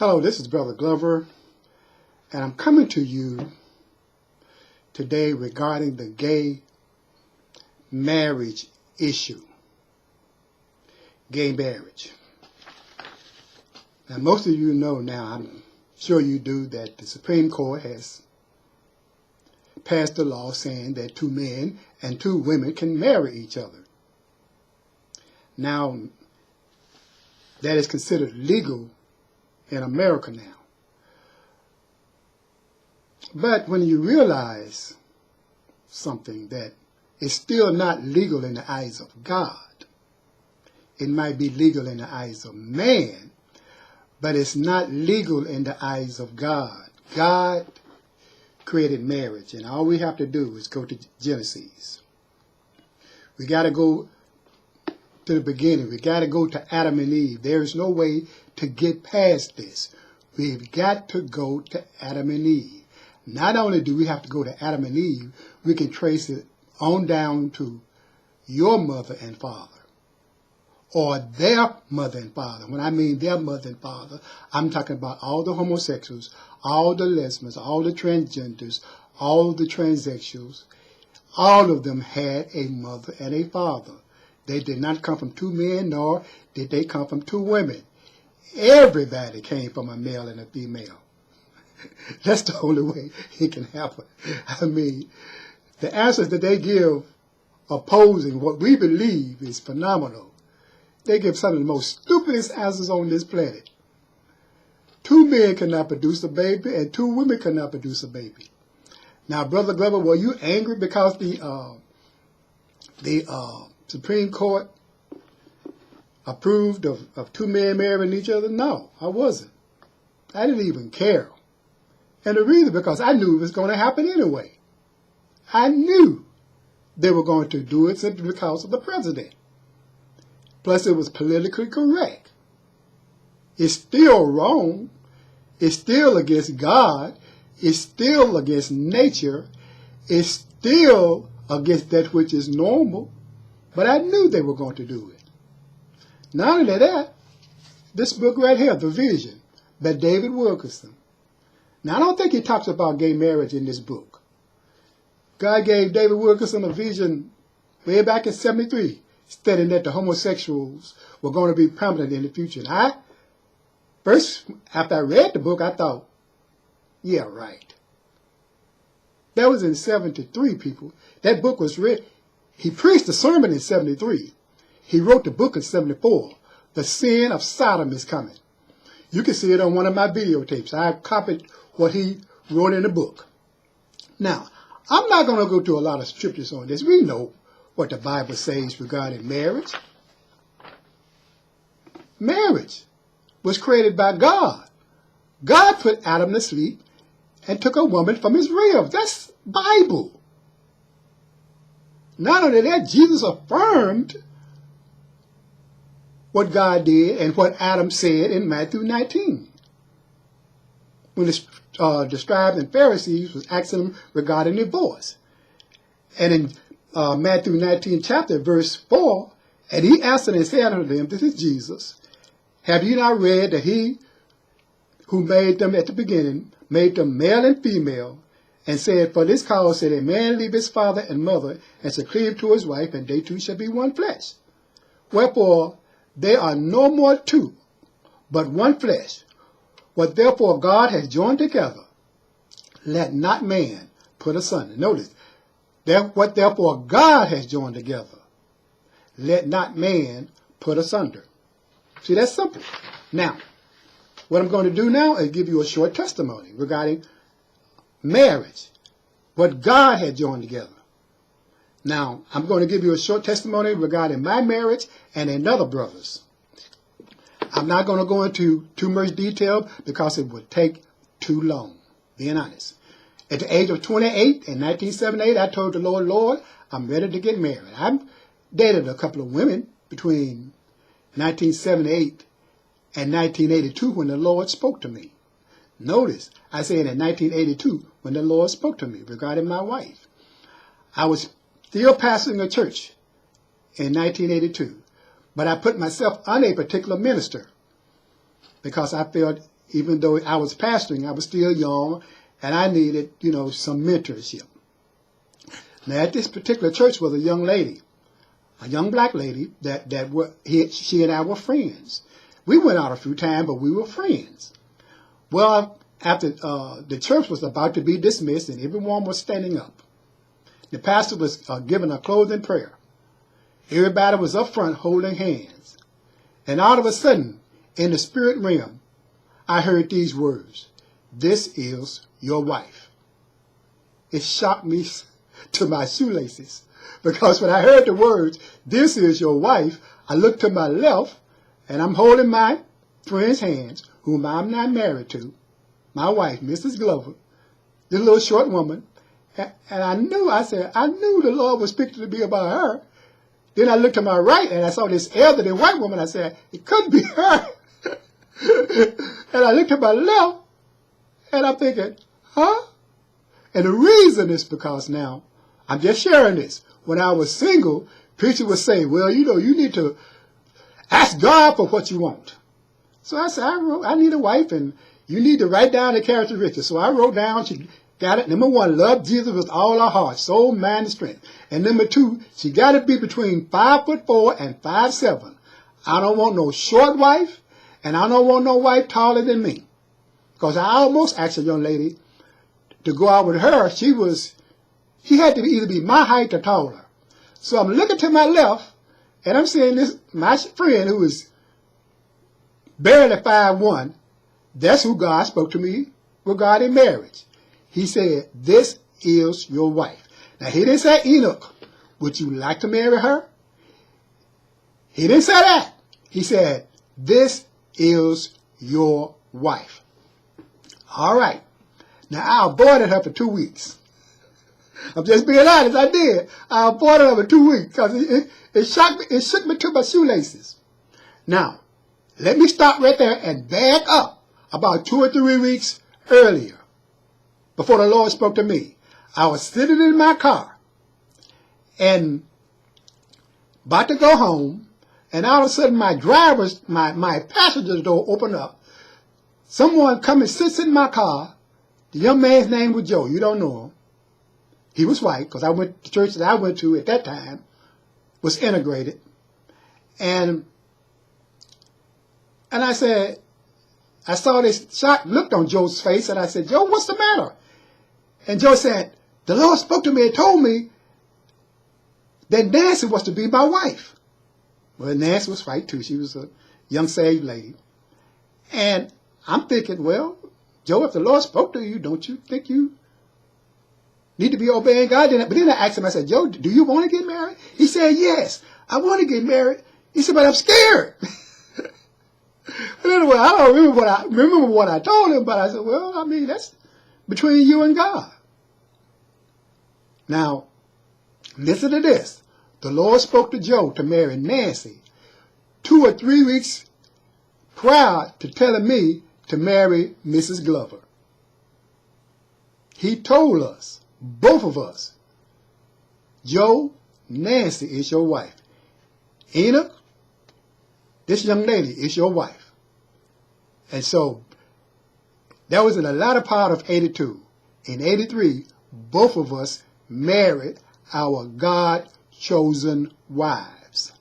Hello, this is Brother Glover, and I'm coming to you today regarding the gay marriage issue. Gay marriage. Now, most of you know now, I'm sure you do, that the Supreme Court has passed a law saying that 2 men and 2 women can marry each other. Now, that is considered legal in America now. But when you realize something, that it's still not legal in the eyes of God. It might be legal in the eyes of man, but it's not legal in the eyes of God. God created marriage, and all we have to do is go to Genesis. We got to go to the beginning. We got to go to Adam and Eve. There is no way to get past this. We've got to go to Adam and Eve. Not only do we have to go to Adam and Eve, we can trace it on down to your mother and father, or their mother and father. When I mean their mother and father, I'm talking about all the homosexuals, all the lesbians, all the transgenders, all the transsexuals. All of them had a mother and a father. They did not come from 2 men, nor did they come from 2 women. Everybody came from a male and a female. That's the only way it can happen. I mean, the answers that they give opposing what we believe is phenomenal. They give some of the most stupidest answers on this planet. 2 men cannot produce a baby, and 2 women cannot produce a baby. Now, Brother Glover, were you angry because the Supreme Court approved of 2 men marrying each other? No, I wasn't. I didn't even care. And the reason, because I knew it was going to happen anyway. I knew they were going to do it simply because of the president. Plus, it was politically correct. It's still wrong. It's still against God. It's still against nature. It's still against that which is normal. But I knew they were going to do it. Not only that, this book right here, The Vision, by David Wilkerson. Now, I don't think he talks about gay marriage in this book. God gave David Wilkerson a vision way back in '73, stating that the homosexuals were going to be prominent in the future. And first, after I read the book, I thought, yeah, right. That was in '73, people. That book was read. He preached the sermon in '73. He wrote the book in '74. The Sin of Sodom is Coming. You can see it on one of my videotapes. I copied what he wrote in the book. Now, I'm not going to go to a lot of scriptures on this. We know what the Bible says regarding marriage. Marriage was created by God. God put Adam to sleep and took a woman from his rib. That's Bible. Not only that, Jesus affirmed what God did and what Adam said in Matthew 19. When the scribes and Pharisees was asking him regarding divorce. And in Matthew 19 chapter, verse 4, and he answered and said unto them, this is Jesus, have you not read that he who made them at the beginning, made them male and female, and said, for this cause said a man leave his father and mother, and shall cleave to his wife, and they two shall be one flesh. Wherefore, they are no more 2, but one flesh. What therefore God has joined together, let not man put asunder. Notice, what therefore God has joined together, let not man put asunder. See, that's simple. Now, what I'm going to do now is give you a short testimony regarding marriage, what God had joined together. Now, I'm going to give you a short testimony regarding my marriage and another brother's. I'm not going to go into too much detail because it would take too long, being honest. At the age of 28 in 1978, I told the Lord, Lord, I'm ready to get married. I dated a couple of women between 1978 and 1982 when the Lord spoke to me. Notice, I said in 1982 when the Lord spoke to me regarding my wife. I was still pastoring a church in 1982. But I put myself on a particular minister because I felt even though I was pastoring, I was still young, and I needed, some mentorship. Now, at this particular church was a young lady, a young black lady she and I were friends. We went out a few times, but we were friends. Well, after the church was about to be dismissed and everyone was standing up, the pastor was giving a closing prayer. Everybody was up front holding hands. And all of a sudden, in the spirit realm, I heard these words, "This is your wife." It shocked me to my shoelaces, because when I heard the words, "This is your wife," I looked to my left, and I'm holding my friend's hands, whom I'm not married to, my wife, Mrs. Glover, this little short woman, and I knew the Lord was speaking to me about her. Then I looked to my right, and I saw this elderly white woman. I said, it couldn't be her. And I looked to my left, and I'm thinking, huh? And the reason is because now, I'm just sharing this. When I was single, preachers would say, well, you need to ask God for what you want. So I said, I need a wife, and you need to write down the characteristics. So I wrote down, she got it. Number 1, love Jesus with all her heart, soul, mind, and strength. And number 2, she got to be between 5'4" and 5'7". I don't want no short wife, and I don't want no wife taller than me. Because I almost asked a young lady to go out with her. She had to either be my height or taller. So I'm looking to my left, and I'm seeing my friend who is barely 5'1". That's who God spoke to me regarding marriage. He said, "This is your wife." Now, he didn't say, "Enoch, would you like to marry her?" He didn't say that. He said, "This is your wife." All right. Now, I avoided her for 2 weeks. I'm just being honest, I did. I avoided her for 2 weeks because it shook me to my shoelaces. Now, let me stop right there and back up about 2 or 3 weeks earlier, before the Lord spoke to me. I was sitting in my car and about to go home, and all of a sudden my passenger door opened up. Someone come and sits in my car. The young man's name was Joe. You don't know him. He was white, because the church that I went to at that time was integrated. And I said, I saw this shocked look on Joe's face, and I said, "Joe, what's the matter?" And Joe said, "The Lord spoke to me and told me that Nancy was to be my wife." Well, Nancy was white too. She was a young saved lady. And I'm thinking, well, Joe, if the Lord spoke to you, don't you think you need to be obeying God? But then I asked him, I said, "Joe, do you want to get married?" He said, "Yes, I want to get married." He said, "But I'm scared." But anyway, I don't remember what I told him, but I said, well, I mean, that's between you and God. Now, listen to this. The Lord spoke to Joe to marry Nancy 2 or 3 weeks prior to telling me to marry Mrs. Glover. He told us, both of us, "Joe, Nancy is your wife. Enoch, this young lady is your wife." And so that was in the latter part of 82. In 83, both of us married our God-chosen wives.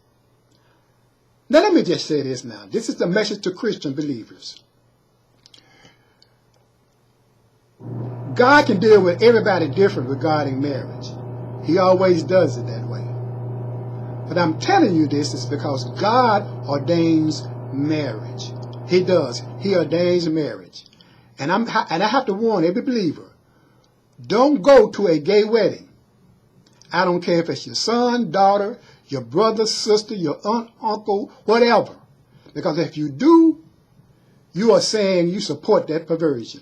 Now let me just say this now. This is the message to Christian believers. God can deal with everybody different regarding marriage. He always does it that way. But I'm telling you this is because God ordains marriage. He does. He ordains marriage. And I have to warn every believer, don't go to a gay wedding. I don't care if it's your son, daughter, your brother, sister, your aunt, uncle, whatever. Because if you do, you are saying you support that perversion.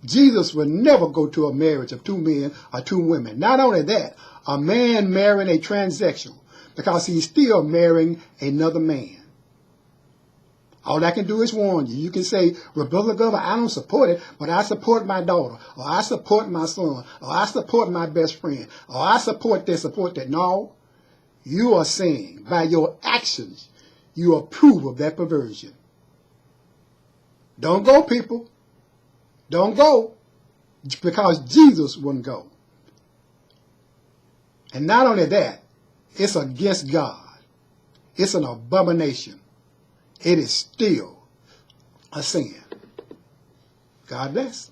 Jesus would never go to a marriage of 2 men or 2 women. Not only that, a man marrying a transsexual, because he's still marrying another man. All I can do is warn you. You can say, "Well, Brother Glover, I don't support it, but I support my daughter, or I support my son, or I support my best friend, or I support this, support that." No, you are saying by your actions, you approve of that perversion. Don't go, people. Don't go, because Jesus wouldn't go. And not only that, it's against God. It's an abomination. It is still a sin. God bless.